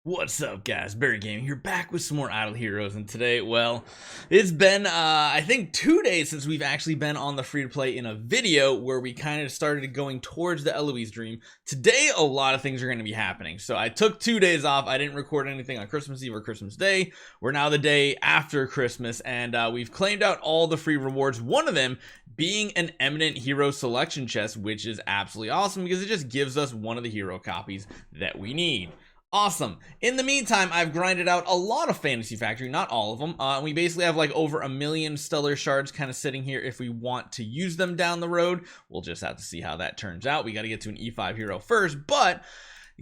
What's up, guys? Barry Gaming here, back with some more Idle Heroes, and today, well, it's been, I think 2 days since we've actually been on the free-to-play in a video where we kind of started going towards the Eloise dream. Today, a lot of things are going to be happening, so I took 2 days off. I didn't record anything on Christmas Eve or Christmas Day. We're now the day after Christmas, and we've claimed out all the free rewards, one of them being an Eminent Hero Selection chest, which is absolutely awesome because it just gives us one of the hero copies that we need. Awesome. In the meantime, I've grinded out a lot of Fantasy Factory, not all of them. We basically have like over 1 million stellar shards kind of sitting here if we want to use them down the road. We'll just have to see how that turns out. We got to get to an E5 hero first, but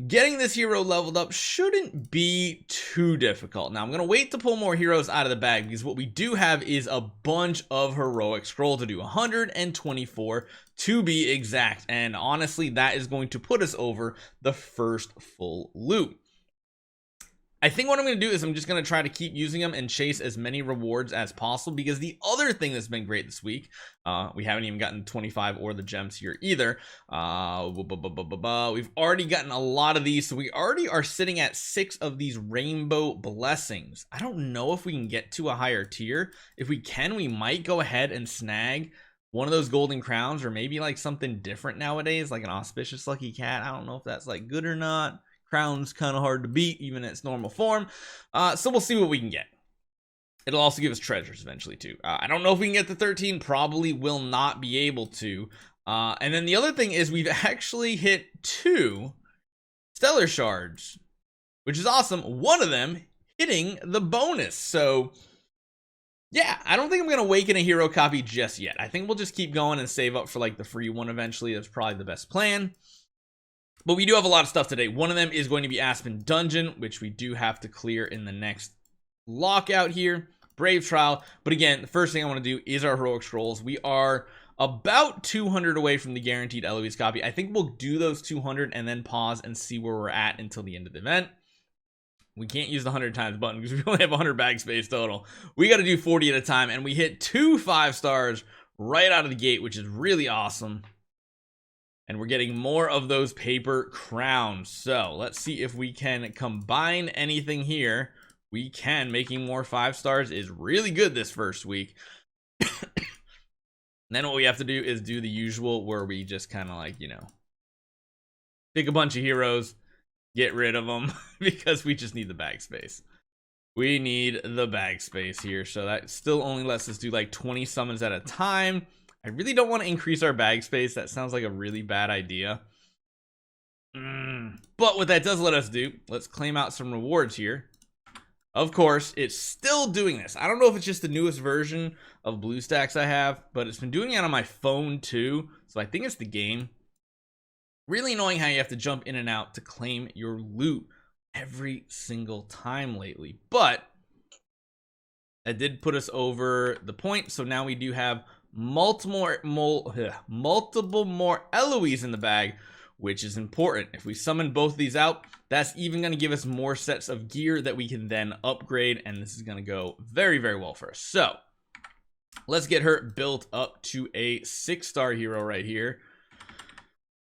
getting this hero leveled up shouldn't be too difficult. Now, I'm going to wait to pull more heroes out of the bag because what we do have is a bunch of heroic scroll to do, 124 to be exact. And honestly, that is going to put us over the first full loot. I think what I'm going to do is I'm just going to try to keep using them and chase as many rewards as possible, because the other thing that's been great this week, we haven't even gotten 25 or the gems here either. We've already gotten a lot of these, so we already are sitting at 6 of these rainbow blessings. I don't know if we can get to a higher tier. If we can, we might go ahead and snag one of those golden crowns, or maybe like something different nowadays, like an auspicious lucky cat. I don't know if that's like good or not. Crown's kind of hard to beat even in its normal form, so we'll see what we can get. It'll also give us treasures eventually too. I don't know if we can get the 13, probably will not be able to. And then the other thing is we've actually hit 2 stellar shards, which is awesome. One of them hitting the bonus, so yeah, I don't think I'm gonna awaken a hero copy just yet. I think we'll just keep going and save up for like the free one eventually. That's probably the best plan. But we do have a lot of stuff today. One of them is going to be Aspen Dungeon, which we do have to clear in the next lockout here. Brave Trial. But again, the first thing I want to do is our heroic scrolls. We are about 200 away from the guaranteed Eloise copy. I think we'll do those 200 and then pause and see where we're at until the end of the event. We can't use the 100 times button because we only have 100 bag space total. We got to do 40 at a time, and we hit 2 5 stars right out of the gate, which is really awesome. And we're getting more of those paper crowns. So let's see if we can combine anything here. We can. Making more 5 stars is really good this first week. Then what we have to do is do the usual, where we just kind of like, you know, pick a bunch of heroes, get rid of them, because we just need the bag space. We need the bag space here. So that still only lets us do like 20 summons at a time. I really don't want to increase our bag space. That sounds like a really bad idea. But what that does let us do, let's claim out some rewards here. Of course, it's still doing this. I don't know if it's just the newest version of BlueStacks I have, but it's been doing it on my phone too. So I think it's the game. Really annoying how you have to jump in and out to claim your loot every single time lately. But that did put us over the point. So now we do have multiple more Eloise in the bag, which is important. If we summon both of these out, that's even going to give us more sets of gear that we can then upgrade, and this is going to go very, very well for us. So let's get her built up to a 6-star hero right here.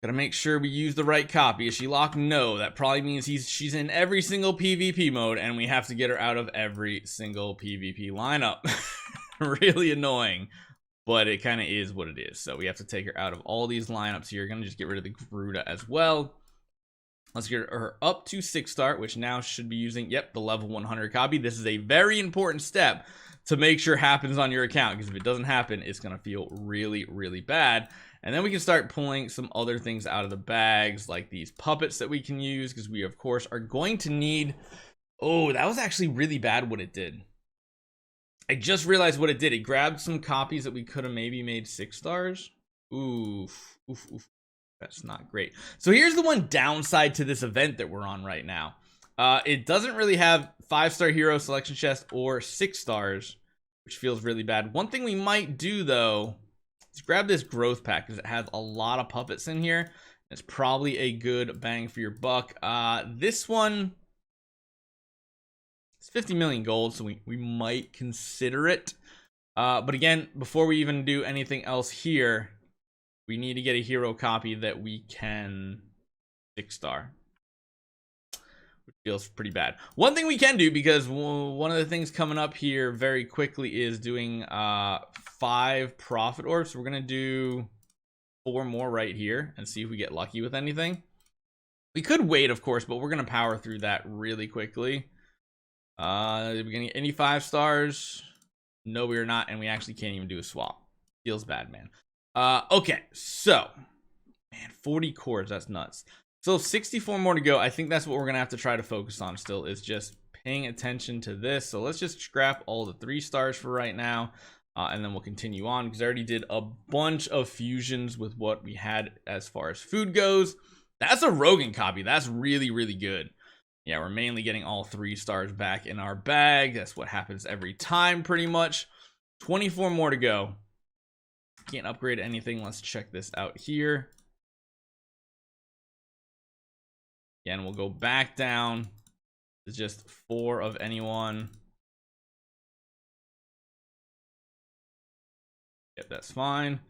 Gotta make sure we use the right copy. Is she locked? No. That probably means she's in every single PvP mode, and we have to get her out of every single PvP lineup. Really annoying, but it kind of is what it is. So we have to take her out of all these lineups here. Gonna just get rid of the Garuda as well. Let's get her up to 6-star, which now should be using, yep, the level 100 copy. This is a very important step to make sure happens on your account, because if it doesn't happen, it's gonna feel really, really bad. And then we can start pulling some other things out of the bags, like these puppets that we can use, because we, of course, are going to need... Oh, that was actually really bad what it did. I just realized what it did. It grabbed some copies that we could have maybe made 6 stars. Oof. That's not great. So here's the one downside to this event that we're on right now. It doesn't really have 5-star hero selection chest or 6 stars, which feels really bad. One thing we might do, though, is grab this growth pack, because it has a lot of puppets in here. It's probably a good bang for your buck. This one... 50 million gold, so we might consider it. But again, before we even do anything else here, we need to get a hero copy that we can 6-star. Feels pretty bad. One thing we can do, because one of the things coming up here very quickly is doing 5 profit orbs. So we're gonna do 4 more right here and see if we get lucky with anything. We could wait, of course, but we're gonna power through that really quickly. We're gonna get any 5 stars. No, we are not, and we actually can't even do a swap. Feels bad, man. Okay, so man, 40 cores, that's nuts. So 64 more to go. I think that's what we're gonna have to try to focus on still, is just paying attention to this. So let's just scrap all the 3 stars for right now, and then we'll continue on, because I already did a bunch of fusions with what we had as far as food goes. That's a Rogan copy. That's really, really good. Yeah, we're mainly getting all 3 stars back in our bag. That's what happens every time, pretty much. 24 more to go. Can't upgrade anything. Let's check this out here. Again, we'll go back down to just 4 of anyone. Yep, that's fine.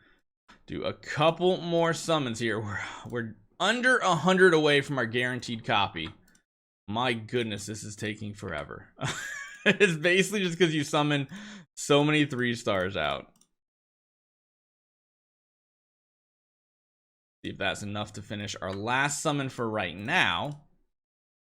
Do a couple more summons here. We're under 100 away from our guaranteed copy. My goodness, this is taking forever. It's basically just because you summon so many 3 stars out. See if that's enough to finish our last summon for right now.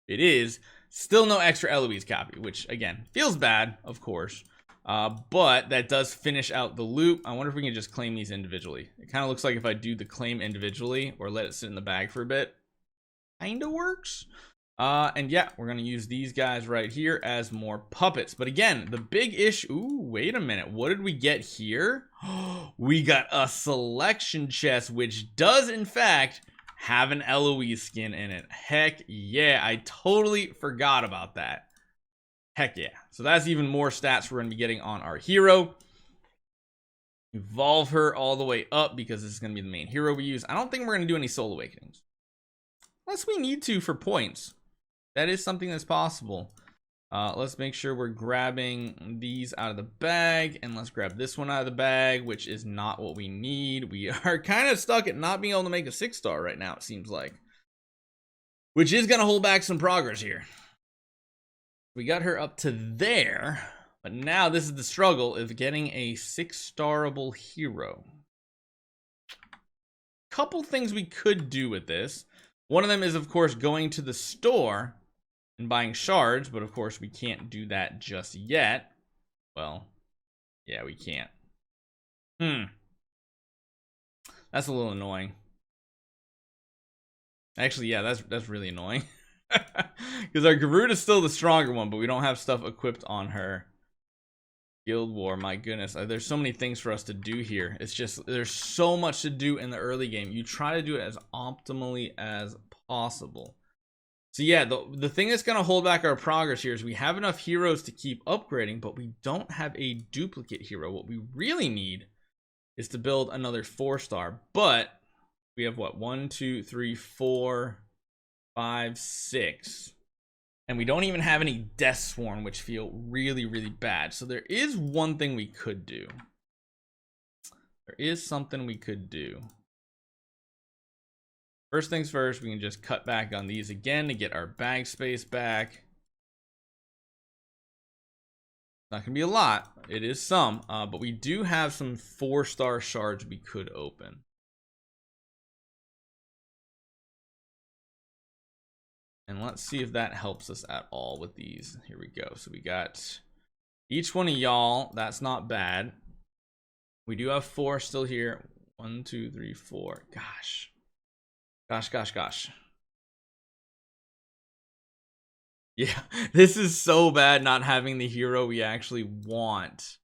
It is. Still no extra Eloise copy, which again feels bad, of course, but that does finish out the loop. I wonder if we can just claim these individually. It kind of looks like if I do the claim individually or let it sit in the bag for a bit, kind of works. And yeah, we're gonna use these guys right here as more puppets. But again, the big issue. Ooh, wait a minute, what did we get here? We got a selection chest, which does in fact have an Eloise skin in it. Heck yeah, I totally forgot about that. Heck yeah. So that's even more stats we're gonna be getting on our hero. Evolve her all the way up, because this is gonna be the main hero we use. I don't think we're gonna do any soul awakenings, unless we need to for points. That is something that's possible. Let's make sure we're grabbing these out of the bag, and let's grab this one out of the bag, which is not what we need. We are kind of stuck at not being able to make a 6-star right now, it seems like, which is going to hold back some progress here. We got her up to there, but now this is the struggle of getting a 6-starable hero. Couple things we could do with this. One of them is, of course, going to the store and buying shards, but of course we can't do that just yet. Well, yeah, we can't. That's a little annoying. Actually, yeah, that's really annoying. Because our Garud is still the stronger one, but we don't have stuff equipped on her. Guild War, my goodness. There's so many things for us to do here. It's just, there's so much to do in the early game. You try to do it as optimally as possible. So yeah, the thing that's going to hold back our progress here is we have enough heroes to keep upgrading, but we don't have a duplicate hero. What we really need is to build another 4-star, but we have what, 1 2 3 4 5 6, and we don't even have any Death Sworn, which feel really, really bad. So there is one thing we could do. There is something we could do. First things first, we can just cut back on these again to get our bag space back. Not gonna be a lot, it is some, but we do have some 4-star shards we could open. And let's see if that helps us at all with these. Here we go. So we got each one of y'all. That's not bad. We do have 4 still here. 1 2 3 4. Gosh. Yeah, this is so bad not having the hero we actually want.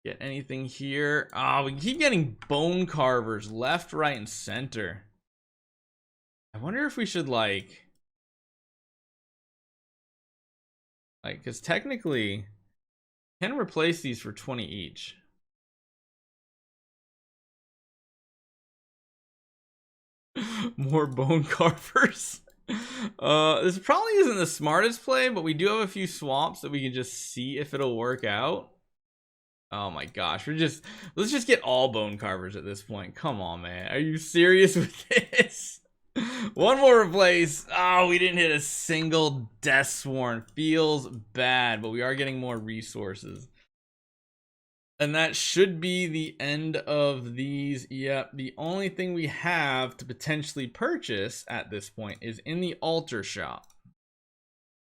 Get anything here? Oh, we keep getting bone carvers left, right, and center. I wonder if we should like, because technically can replace these for 20 each. More bone carvers. This probably isn't the smartest play, but we do have a few swaps that we can just see if it'll work out. Oh my gosh, let's just get all bone carvers at this point. Come on, man. Are you serious with this? One more replace. Oh, we didn't hit a single Death Sworn. Feels bad, but we are getting more resources. And that should be the end of these. Yep, the only thing we have to potentially purchase at this point is in the altar shop.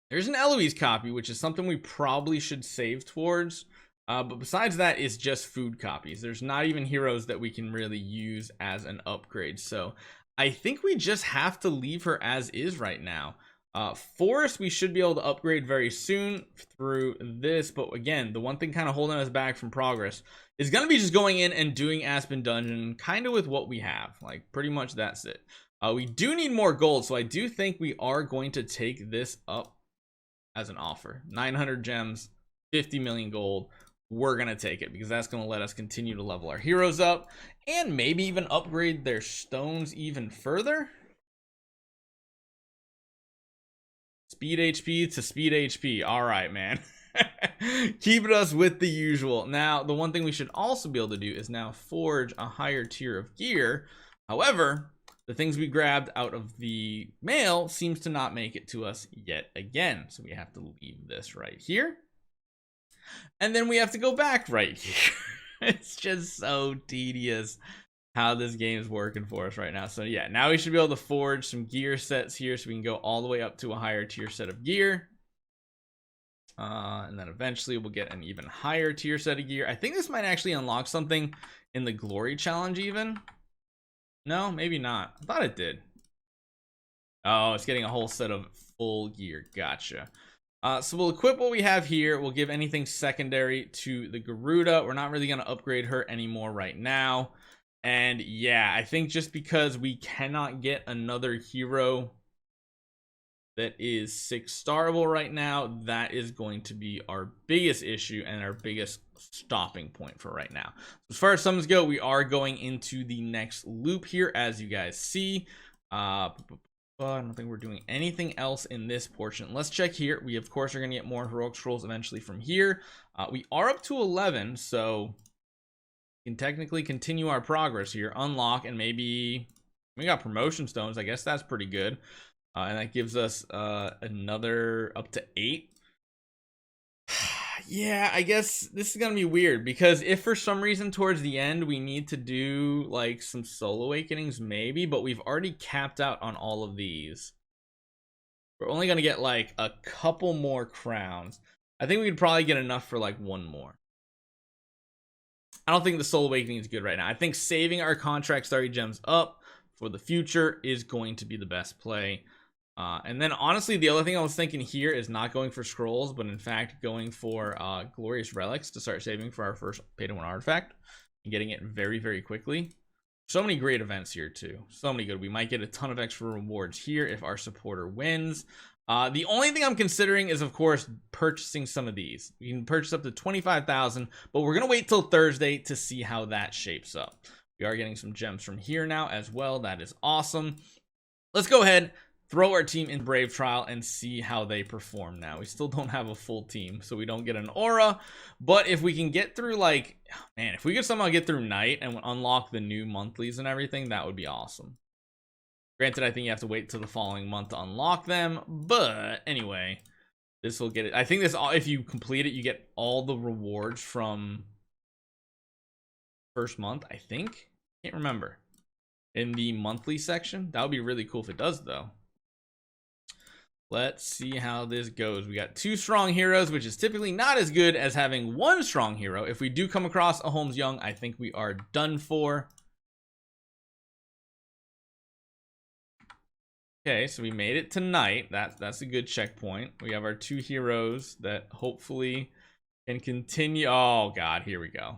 There's an Eloise copy, which is something we probably should save towards. But besides that, it's just food copies. There's not even heroes that we can really use as an upgrade. So I think we just have to leave her as is right now. Forest, we should be able to upgrade very soon through this. But again, the one thing kind of holding us back from progress is going to be just going in and doing Aspen Dungeon kind of with what we have. Like, pretty much that's it. We do need more gold, so I do think we are going to take this up as an offer. 900 gems, 50 million gold. We're going to take it because that's going to let us continue to level our heroes up and maybe even upgrade their stones even further. Speed HP to speed HP. All right, man. Keeping us with the usual. Now, the one thing we should also be able to do is now forge a higher tier of gear. However, the things we grabbed out of the mail seems to not make it to us yet again. So we have to leave this right here. And then we have to go back right here. It's just so tedious how this game is working for us right now. So yeah, now we should be able to forge some gear sets here so we can go all the way up to a higher tier set of gear. And then eventually we'll get an even higher tier set of gear. I think this might actually unlock something in the glory challenge even. No, maybe not. I thought it did. Oh, it's getting a whole set of full gear. Gotcha. So we'll equip what we have here. We'll give anything secondary to the Garuda. We're not really going to upgrade her anymore right now. And yeah, I think just because we cannot get another hero that is 6-starable right now, that is going to be our biggest issue and our biggest stopping point for right now. As far as summons go, we are going into the next loop here, as you guys see. I don't think we're doing anything else in this portion. Let's check here. We, of course, are going to get more heroic scrolls eventually from here. We are up to 11, so we can technically continue our progress here. Unlock, and maybe we got promotion stones. I guess that's pretty good. And that gives us another up to 8. Yeah, I guess this is gonna be weird because if for some reason towards the end we need to do like some soul awakenings, maybe, but we've already capped out on all of these. We're only gonna get like a couple more crowns. I think we could probably get enough for like one more. I don't think the soul awakening is good right now. I think saving our contract starry gems up for the future is going to be the best play. And then honestly, the other thing I was thinking here is not going for scrolls, but in fact going for glorious relics to start saving for our first pay-to-win artifact and getting it very, very quickly. So many great events here too. So many good. We might get a ton of extra rewards here if our supporter wins. The only thing I'm considering is, of course, purchasing some of these. We can purchase up to 25,000, but we're going to wait till Thursday to see how that shapes up. We are getting some gems from here now as well. That is awesome. Let's go ahead, throw our team in Brave Trial and see how they perform now. We still don't have a full team, so we don't get an aura. But if we can get through, like, man, if we could somehow get through night and unlock the new monthlies and everything, that would be awesome. Granted, I think you have to wait till the following month to unlock them. But anyway, this will get it. I think this, if you complete it, you get all the rewards from first month, I think. Can't remember. In the monthly section. That would be really cool if it does, though. Let's see how this goes. We got 2 strong heroes, which is typically not as good as having 1 strong hero. If we do come across a Holmes Young, I think we are done for. Okay, so we made it tonight. That's a good checkpoint. We have our 2 heroes that hopefully can continue. Oh god, here we go.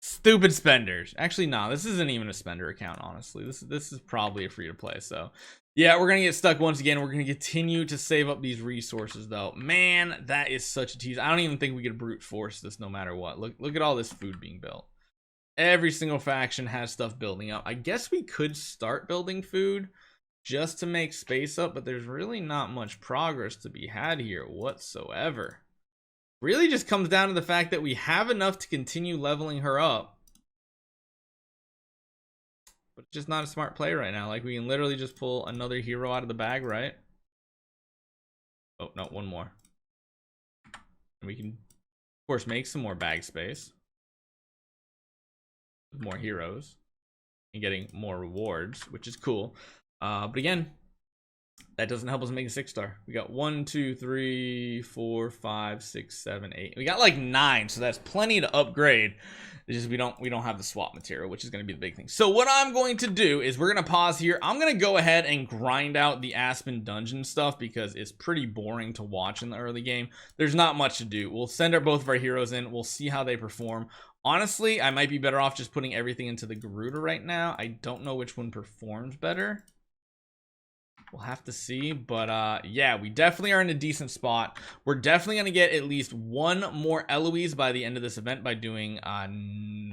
Stupid spenders. Actually, no, this isn't even a spender account, honestly. This is probably a free to play. So yeah, we're gonna get stuck once again. We're gonna continue to save up these resources though. Man, that is such a tease. I don't even think we could brute force this no matter what. Look at all this food being built. Every single faction has stuff building up. I guess we could start building food just to make space up, but there's really not much progress to be had here whatsoever. Really just comes down to the fact that we have enough to continue leveling her up, but it's just not a smart play right now. Like, we can literally just pull another hero out of the bag, right? Oh, no, one more. And we can, of course, make some more bag space with more heroes and getting more rewards, which is cool. But again, that doesn't help us make a 6-star. We got 1, 2, 3, 4, 5, 6, 7, 8. We got like 9, so that's plenty to upgrade. It's just we don't have the swap material, which is going to be the big thing. So what I'm going to do is we're going to pause here. I'm going to go ahead and grind out the Aspen Dungeon stuff because it's pretty boring to watch in the early game. There's not much to do. We'll send both of our heroes in. We'll see how they perform. Honestly, I might be better off just putting everything into the Garuda right now. I don't know which one performs better. We'll have to see, but yeah, we definitely are in a decent spot. We're definitely going to get at least one more Eloise by the end of this event by doing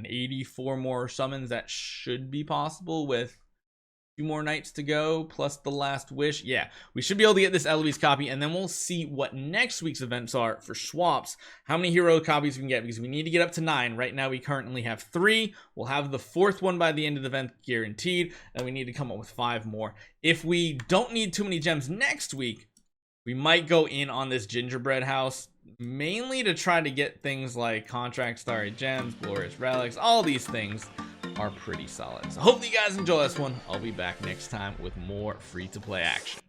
84 more summons. That should be possible with 2 more nights to go, plus the last wish. Yeah, we should be able to get this Eloise copy, and then we'll see what next week's events are for swaps, how many hero copies we can get, because we need to get up to 9. Right now, we currently have 3. We'll have the 4th one by the end of the event guaranteed, and we need to come up with 5 more. If we don't need too many gems next week, we might go in on this gingerbread house, mainly to try to get things like contract starry gems, glorious relics. All these things are pretty solid. So hopefully you guys enjoy this one. I'll be back next time with more free-to-play action.